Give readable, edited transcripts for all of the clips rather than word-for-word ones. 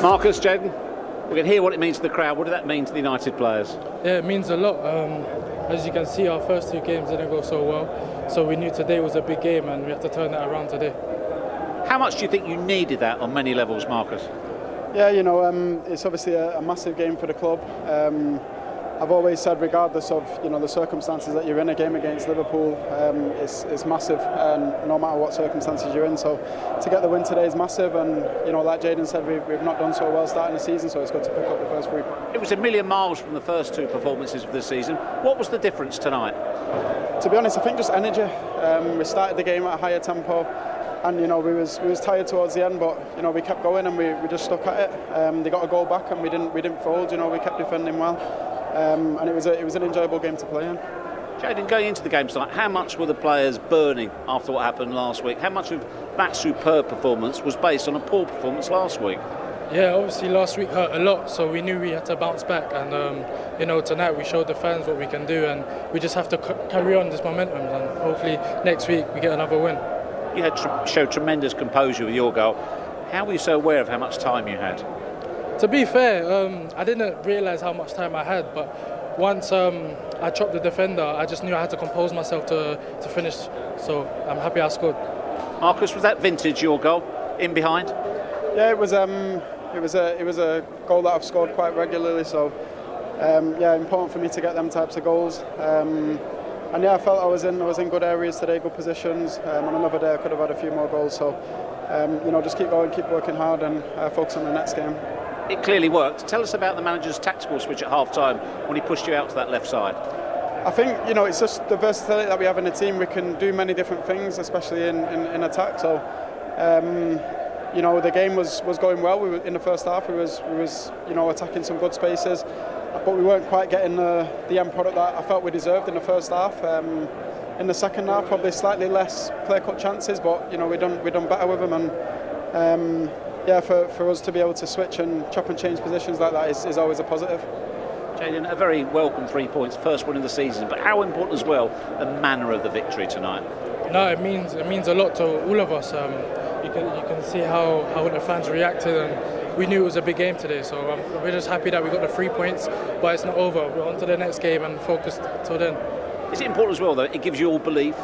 Marcus, Jaden, we can hear what it means to the crowd. What did that mean to the United players? Yeah, it means a lot. As you can see, our first two games didn't go so well, so we knew today was a big game and we have to turn that around today. How much do you think you needed that on many levels, Marcus? Yeah, you know, it's obviously a massive game for the club. I've always said, regardless of the circumstances that you're in, a game against Liverpool, it's massive, no matter what circumstances you're in. So to get the win today is massive, and like Jaden said, we've not done so well starting the season, so it's good to pick up the first 3 points. It was a million miles from the first two performances of the season. What was the difference tonight? To be honest, I think just energy. We started the game at a higher tempo. And we was tired towards the end, but we kept going and we just stuck at it. They got a goal back and we didn't fold. We kept defending well, and it was an enjoyable game to play in. Jaden, going into the game tonight, how much were the players burning after what happened last week? How much of that superb performance was based on a poor performance last week? Yeah, obviously last week hurt a lot, so we knew we had to bounce back. And tonight we showed the fans what we can do, and we just have to carry on this momentum. And hopefully next week we get another win. You had showed tremendous composure with your goal. How were you so aware of how much time you had? To be fair, I didn't realise how much time I had, but once I chopped the defender, I just knew I had to compose myself to finish. So I'm happy I scored. Marcus, was that vintage your goal, in behind? Yeah, it was a goal that I've scored quite regularly. So important for me to get them types of goals. And yeah, I felt I was in good areas today, good positions. On another day, I could have had a few more goals. So, just keep going, keep working hard, and focus on the next game. It clearly worked. Tell us about the manager's tactical switch at half-time when he pushed you out to that left side. I think it's just the versatility that we have in the team. We can do many different things, especially in attack. So, the game was going well. We were in the first half. We was attacking some good spaces. But we weren't quite getting the end product that I felt we deserved in the first half. In the second half, probably slightly less clear-cut chances, but we done better with them. And for us to be able to switch and chop and change positions like that is always a positive. Jaden, a very welcome 3 points, first win of the season. But how important as well the manner of the victory tonight? No, it means a lot to all of us. You can see how the fans reacted, and we knew it was a big game today, so we're just happy that we got the 3 points, but it's not over. We're on to the next game and focused till then. Is it important as well, though? It gives you all belief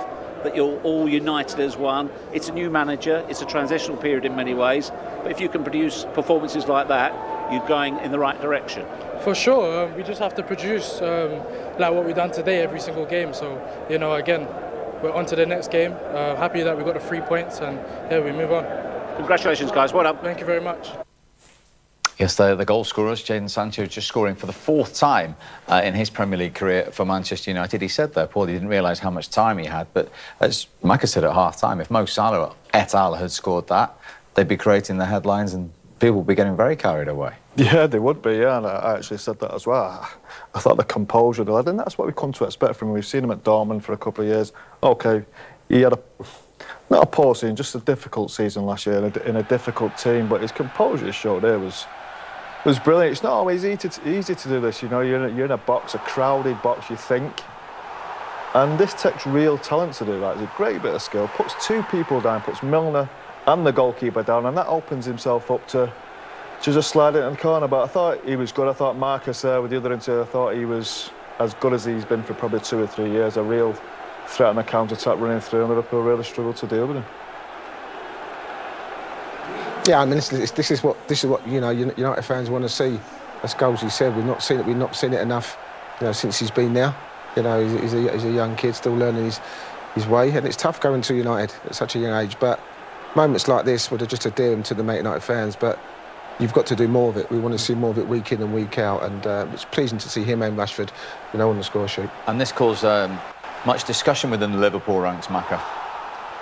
that you're all united as one. It's a new manager, it's a transitional period in many ways, but if you can produce performances like that, you're going in the right direction. For sure, we just have to produce like what we've done today every single game, so again, we're on to the next game. Happy that we got the 3 points, and we move on. Congratulations, guys. Well done. Thank you very much. Yes, the goal scorers, Jadon Sancho just scoring for the 4th time in his Premier League career for Manchester United. He said there, Paul, he didn't realise how much time he had, but as Micah said at half-time, if Mo Salah et al. Had scored that, they'd be creating the headlines and people would be getting very carried away. Yeah, they would be, yeah, and I actually said that as well. I thought the composure, the lad, and that's what we've come to expect from him. We've seen him at Dortmund for a couple of years. OK, he had not a poor season, just a difficult season last year in a difficult team, but his composure showed there was brilliant. It's not always easy to do this, you're in a box, a crowded box, you think. And this takes real talent to do that. It's a great bit of skill. Puts 2 people down, puts Milner and the goalkeeper down, and that opens himself up to just slide it in the corner. But I thought he was good. I thought Marcus with the other inter, I thought he was as good as he's been for probably 2 or 3 years. A real threat on the counter-attack running through, and Liverpool really struggled to deal with him. Yeah, I mean, this is what United fans want to see. As goals, he said, we've not seen it enough, since he's been there. He's a young kid still learning his way, and it's tough going to United at such a young age. But moments like this would just endear him to the United fans. But you've got to do more of it. We want to see more of it week in and week out, and it's pleasing to see him and Rashford, on the score sheet. And this caused much discussion within the Liverpool ranks, Macca.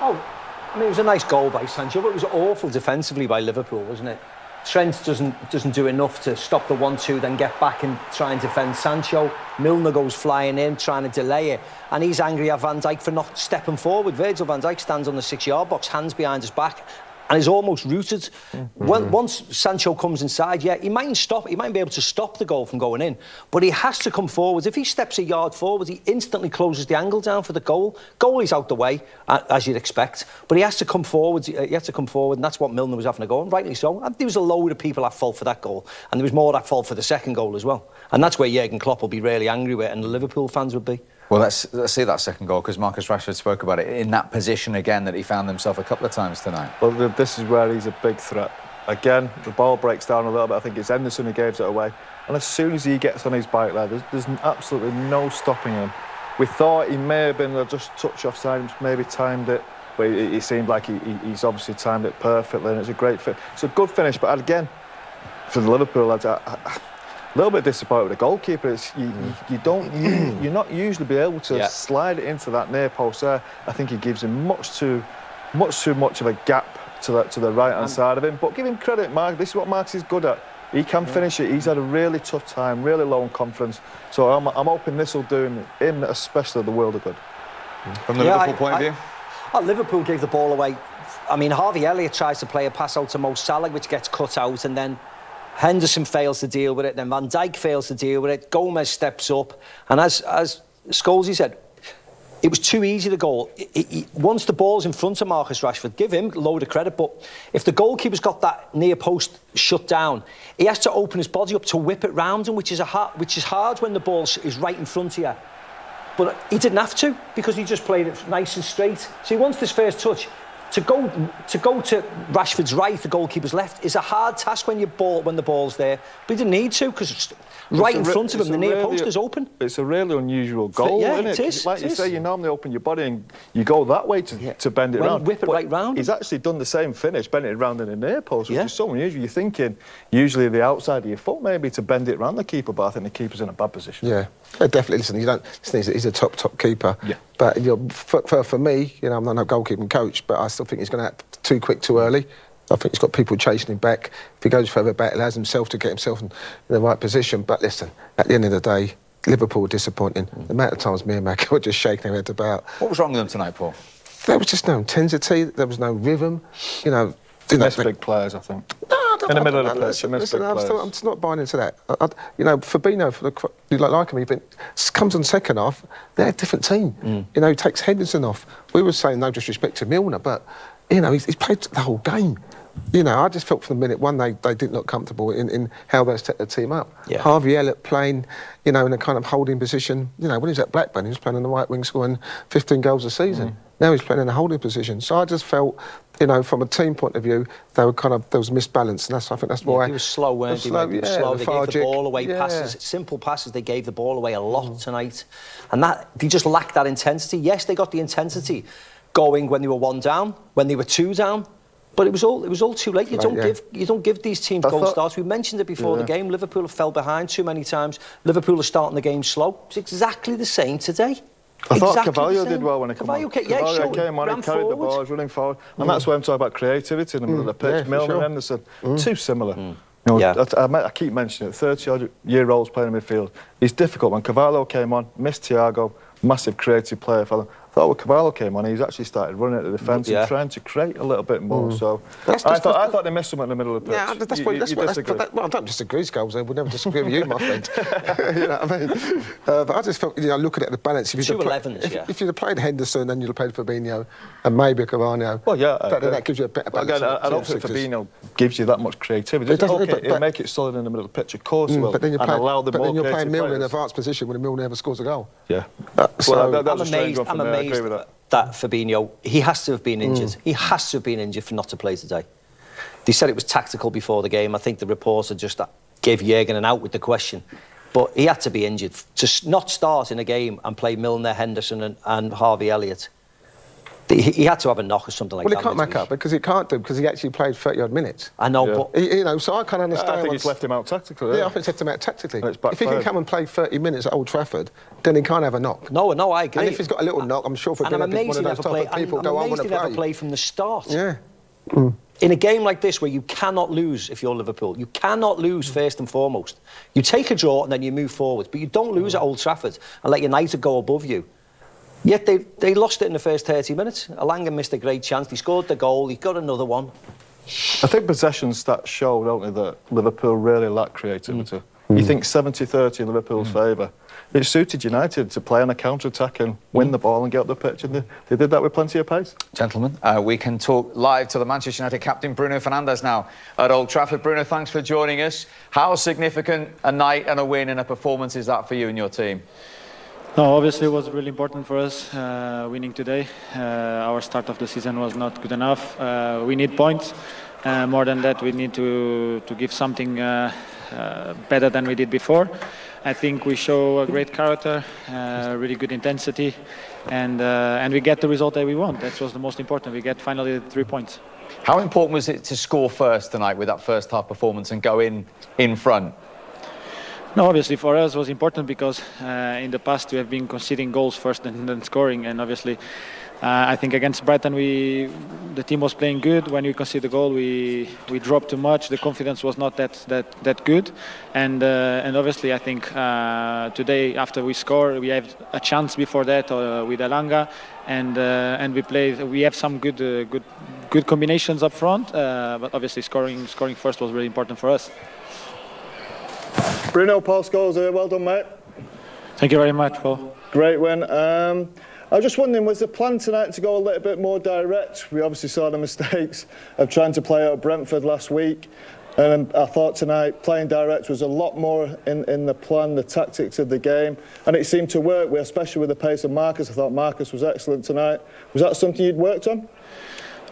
Oh, I mean, it was a nice goal by Sancho, but it was awful defensively by Liverpool, wasn't it? Trent doesn't do enough to stop the 1-2, then get back and try and defend Sancho. Milner goes flying in, trying to delay it, and he's angry at Van Dijk for not stepping forward. Virgil van Dijk stands on the 6-yard box, hands behind his back, and is almost rooted. Once Sancho comes inside, yeah, he mightn't be able to stop the goal from going in, but he has to come forwards. If he steps a yard forward, he instantly closes the angle down for the goal. Goalie's out the way, as you'd expect, but he has to come forward. He has to come forward, and that's what Milner was having to go, and rightly so. And there was a load of people at fault for that goal, and there was more at fault for the second goal as well. And that's where Jurgen Klopp will be really angry with, and the Liverpool fans would be. Well, let's see that second goal, because Marcus Rashford spoke about it in that position again that he found himself a couple of times tonight. Well, this is where he's a big threat. Again, the ball breaks down a little bit. I think it's Henderson who gives it away. And as soon as he gets on his bike there, there's absolutely no stopping him. We thought he may have been just touch offside, maybe timed it, but it seemed like he's obviously timed it perfectly, and it's a great fit. It's a good finish, but again, for the Liverpool lads, a little bit disappointed with the goalkeeper. You're not usually be able to slide it into that near post there. I think he gives him much too much of a gap to the right hand side of him. But give him credit, Mark. This is what Mark is good at. He can finish it. He's had a really tough time, really low in confidence. So I'm hoping this will do him, especially the world of good. From the Liverpool point of view, Liverpool gave the ball away. I mean, Harvey Elliott tries to play a pass out to Mo Salah, which gets cut out, and then Henderson fails to deal with it, then Van Dijk fails to deal with it, Gomez steps up, and as Scholesy said, it was too easy, the goal. Once the ball's in front of Marcus Rashford, give him a load of credit, but if the goalkeeper's got that near post shut down, he has to open his body up to whip it round him, which is hard when the ball is right in front of you. But he didn't have to, because he just played it nice and straight. So he wants this first touch. To go to Rashford's right, the goalkeeper's left, is a hard task when the ball's there. But he didn't need to, because right in front of him, the near post is open. It's a really unusual goal, isn't it? It is. Like you say, you normally open your body and you go that way to bend it round. Whip it right round. He's actually done the same finish, bent it round in the near post, which is so unusual. You're thinking usually the outside of your foot maybe to bend it round the keeper, but I think the keeper's in a bad position. Yeah, definitely. Listen, he's a top keeper. Yeah. But for me, I'm not a goalkeeping coach, but I still think he's going to act too quick, too early. I think he's got people chasing him back. If he goes further back, he allows himself to get himself in the right position. But listen, at the end of the day, Liverpool were disappointing. The amount of times me and Mac were just shaking our heads about. What was wrong with them tonight, Paul? There was just no intensity. There was no rhythm. They missed big players, I think. In the middle of the pitch, I'm just not buying into that. Fabinho, you like him, he comes on second half, they're a different team. He takes Henderson off. We were saying no disrespect to Milner, but, he's played the whole game. I just felt from the minute one they didn't look comfortable in how they set the team up. Yeah. Harvey Elliott playing, in a kind of holding position. When he was at Blackburn, he was playing on the right wing, scoring 15 goals a season. Now he's playing in a holding position. So I just felt, from a team point of view, there was misbalance, and I think that's why. He was slow, weren't he? Slow. They gave the ball away passes, simple passes. They gave the ball away a lot tonight, and that they just lacked that intensity. Yes, they got the intensity going when they were 1 down, when they were 2 down. But it was all too late. You don't give these teams goal starts. We mentioned it before the game. Liverpool have fell behind too many times. Liverpool are starting the game slow. It's exactly the same today. I thought Carvalho did well when he came on. Carvalho came on, he carried the ball, was running forward. And that's why I'm talking about creativity in the middle of the pitch. Milner and Henderson, too similar. I keep mentioning it, 30-odd-year-olds playing in midfield. It's difficult. When Carvalho came on, missed Thiago, massive creative player for them. I thought when Carvalho came on, he's actually started running at the defence and trying to create a little bit more. So I thought they missed something in the middle of the pitch. Yeah, I don't disagree, Scholes. I would never disagree with you, my friend. You know what I mean? But I just felt, looking at the balance. If you'd have played Henderson and you'd have played Fabinho and maybe Carvalho, that gives you a better balance. Again, I don't think Fabinho gives you that much creativity. It'll make it solid in the middle of the pitch, of course it will. But then you're playing Milner in an advanced position when Milner never scores a goal. Yeah. I'm amazed that Fabinho, he has to have been injured. He has to have been injured for not to play today. They said it was tactical before the game. I think the reporter just gave Jurgen an out with the question. But he had to be injured. To not start in a game and play Milner, Henderson and Harvey Elliott, he had to have a knock or something like that. Well, he can't make up because he actually played 30-odd minutes. I know, but... so I can't understand... I think he's left him out tactically. Yeah, I think he's left him out tactically. If he can come and play 30 minutes at Old Trafford, then he can't have a knock. No, I agree. And if he's got a little knock, I'm sure for being one of those type of people go, I want to play. I'm amazed he never played from the start. Yeah. In a game like this where you cannot lose if you're Liverpool, you cannot lose first and foremost. You take a draw and then you move forward, but you don't lose at Old Trafford and let United go above you. Yet they lost it in the first 30 minutes. Alanga missed a great chance. He scored the goal. He got another one. I think possession stats show, don't they, that Liverpool really lack creativity. You think 70-30 in Liverpool's favour. It suited United to play on a counter-attack and win the ball and get up the pitch, and they did that with plenty of pace. Gentlemen, we can talk live to the Manchester United captain Bruno Fernandes now at Old Trafford. Bruno, thanks for joining us. How significant a night and a win and a performance is that for you and your team? No, obviously it was really important for us winning today. Our start of the season was not good enough. We need points. More than that, we need to give something better than we did before. I think we show a great character, really good intensity, and we get the result that we want. That was the most important. We get finally 3 points. How important was it to score first tonight with that first half performance and go in front? No, obviously for us it was important because in the past we have been conceding goals first and then scoring, and obviously I think against Brighton the team was playing good. When we conceded the goal we dropped too much. The confidence was not that good, and obviously I think today after we score we have a chance before that with Alanga, and we have some good combinations up front, but obviously scoring first was really important for us. Bruno, Paul Scholes here. Well done, mate. Thank you very much, Paul. Great win. I was just wondering, was the plan tonight to go a little bit more direct? We obviously saw the mistakes of trying to play out of Brentford last week, and I thought tonight playing direct was a lot more in the plan, the tactics of the game, and it seemed to work, especially with the pace of Marcus. I thought Marcus was excellent tonight. Was that something you'd worked on?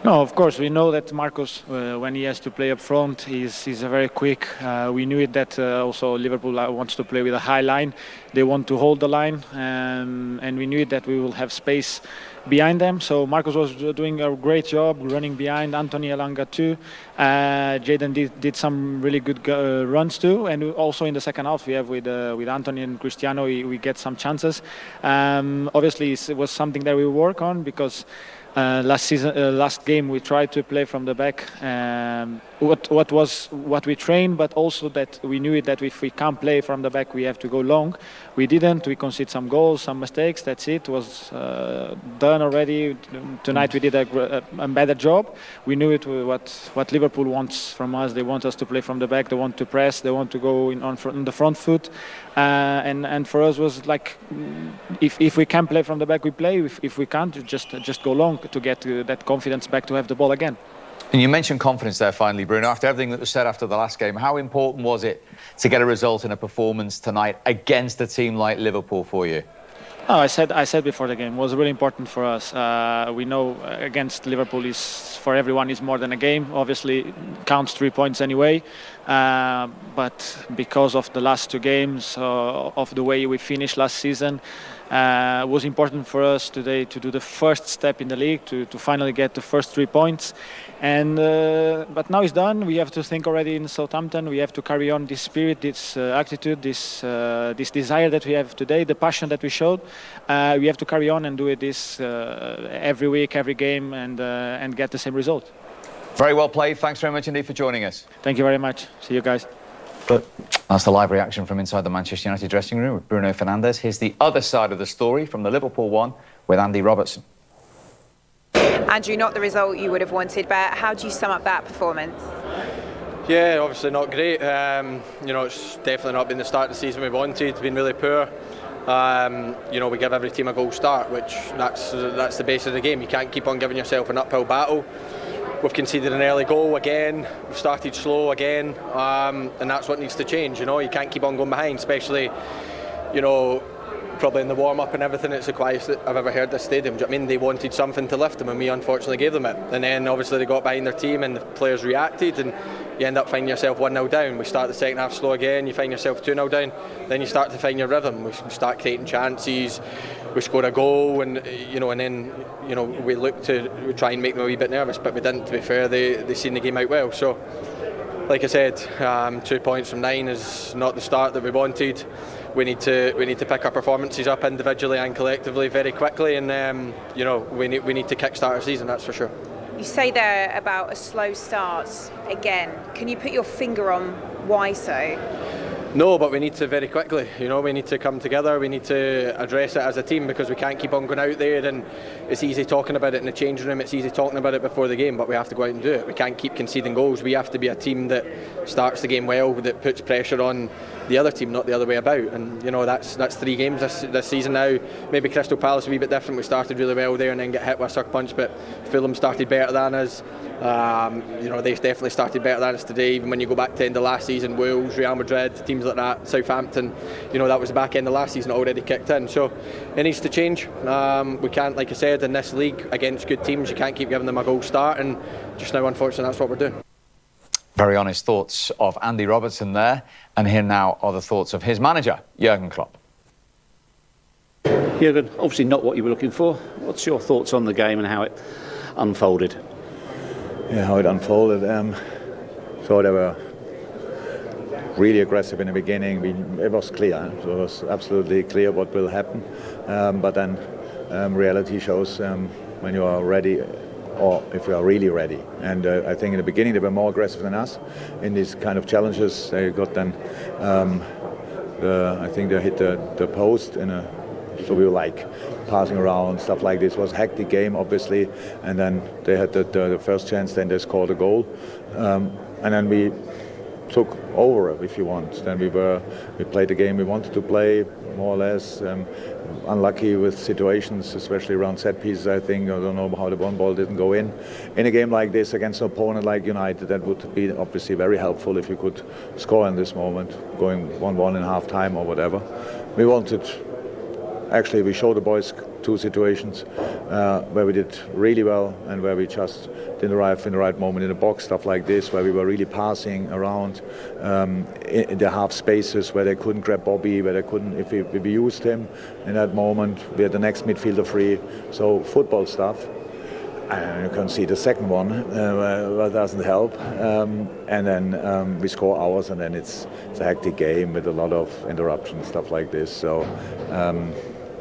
No, of course. We know that Marcus, when he has to play up front, he's very quick. We knew it that also Liverpool wants to play with a high line. They want to hold the line, and we knew it that we will have space behind them. So Marcus was doing a great job running behind. Anthony Alanga too. Jadon did some really good runs too, and also in the second half we have with Anthony and Cristiano we get some chances. Obviously it was something that we work on because last game we tried to play from the back. What we trained, but also that we knew it that if we can't play from the back we have to go long. We didn't. We conceded some goals, some mistakes. That's it. It was done already. Tonight we did a better job. We knew it what Liverpool wants from us. They want us to play from the back. They want to press. They want to go on the front foot. And for us was like if we can play from the back we play. If we can't, just go long to get that confidence back to have the ball again. And you mentioned confidence there finally, Bruno. After everything that was said after the last game, how important was it to get a result in a performance tonight against a team like Liverpool for you? Oh, I said before the game, it was really important for us. We know against Liverpool for everyone is more than a game. Obviously, counts 3 points anyway. But because of the last two games, of the way we finished last season, it was important for us today to do the first step in the league, to finally get the first 3 points. And but now it's done. We have to think already in Southampton. We have to carry on this spirit, this attitude, this desire that we have today, the passion that we showed. We have to carry on and do it every week, every game, and get the same result. Very well played. Thanks very much indeed for joining us. Thank you very much. See you guys. That's the live reaction from inside the Manchester United dressing room with Bruno Fernandes. Here's the other side of the story from the Liverpool one with Andy Robertson. Andrew, not the result you would have wanted, but how do you sum up that performance? Yeah, obviously not great. It's definitely not been the start of the season we wanted. It's been really poor. We give every team a goal start, which that's the base of the game. You can't keep on giving yourself an uphill battle. We've conceded an early goal again. We've started slow again, and that's what needs to change. You can't keep on going behind, especially, probably in the warm-up and everything. It's the quietest I've ever heard this stadium. Do you know what I mean? They wanted something to lift them, and we unfortunately gave them it. And then obviously they got behind their team, and the players reacted, and you end up finding yourself 1-0 down. We start the second half slow again. You find yourself 2-0 down. Then you start to find your rhythm. We start creating chances. We score a goal, and then we try and make them a wee bit nervous, but we didn't. To be fair, they seen the game out well. So, like I said, 2 points from 9 is not the start that we wanted. We need to pick our performances up individually and collectively very quickly, and we need to kickstart our season. That's for sure. You say there about a slow start again. Can you put your finger on why so? No, but we need to very quickly. You know, we need to come together. We need to address it as a team, because we can't keep on going out there and it's easy talking about it in the changing room. It's easy talking about it before the game, but we have to go out and do it. We can't keep conceding goals. We have to be a team that starts the game well, that puts pressure on the other team, not the other way about. And you know, that's 3 games this season now. Maybe Crystal Palace a wee bit different. We started really well there and then get hit with a sucker punch, but Fulham started better than us. You know, they definitely started better than us today. Even when you go back to the end of last season, Wolves, Real Madrid, teams like that, Southampton, you know, that was the back end of last season, already kicked in. So it needs to change. We can't, like I said, in this league against good teams, you can't keep giving them a goal start, and just now, unfortunately, that's what we're doing. Very honest thoughts of Andy Robertson there, and here now are the thoughts of his manager, Jurgen Klopp. Jurgen, obviously not what you were looking for. What's your thoughts on the game and how it unfolded? Yeah, how it unfolded. So they were really aggressive in the beginning. It was clear. So it was absolutely clear what will happen. But then reality shows when you are ready, or if you are really ready. And I think in the beginning they were more aggressive than us in these kind of challenges. They got then, I think they hit the post so we were like passing around, stuff like this. It was a hectic game, obviously, and then they had the first chance, then they scored a goal, and then we took over, if you want. Then we played the game we wanted to play, more or less. Unlucky with situations, especially around set pieces, I think. I don't know how the one ball didn't go in. In a game like this, against an opponent like United, that would be obviously very helpful if you could score in this moment, going 1-1 in half time or whatever. Actually, we showed the boys 2 situations where we did really well and where we just didn't arrive in the right moment in the box, stuff like this, where we were really passing around in the half spaces where they couldn't grab Bobby, where they couldn't, if we used him in that moment, we had the next midfielder free. So football stuff. And you can see the second one, that doesn't help. And then we score ours, and then it's a hectic game with a lot of interruptions, stuff like this. So,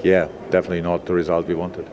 yeah, definitely not the result we wanted.